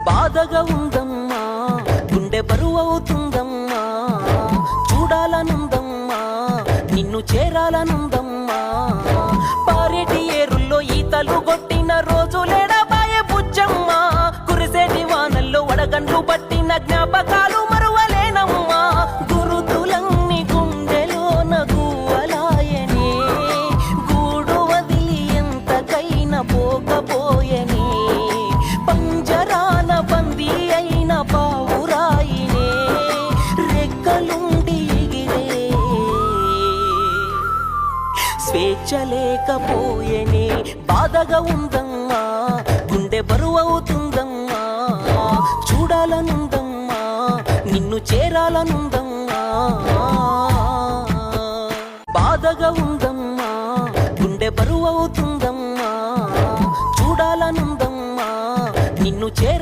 బాధగా ఉందమ్మా, గుండె బరువవుతుందమ్మా, చూడాలనుందమ్మా, నిన్ను చేరాలనుందమ్మా. పారేటి ఏరుల్లో ఈతలు కొట్టిన రోజులేడబాయే బుజ్జమ్మ, కురిసేటి వానల్లో వడగండ్లు పట్టిన జ్ఞాపకాలు మరువలేనమ్మా. గురుతులన్నీ గుండెలోన గువ్వలాయనే, గూడు వదిలి ఎంతకైనా పోకపోయనే, పంజరాన బందీ అయిన పావురాయినే, రెక్కలుండి ఎగిరే స్వేచ్ఛ లేకపోయేనే. బాధగా ఉందమ్మా, గుండె బరువవుతుందమ్మా, చూడాలనుందమ్మా, నిన్ను చేరాలనుందమ్మా. బాధగా ఉందమ్మా, గుండె బరువవుతుందమ్మా, చూడాలనుందమ్మా, నిన్ను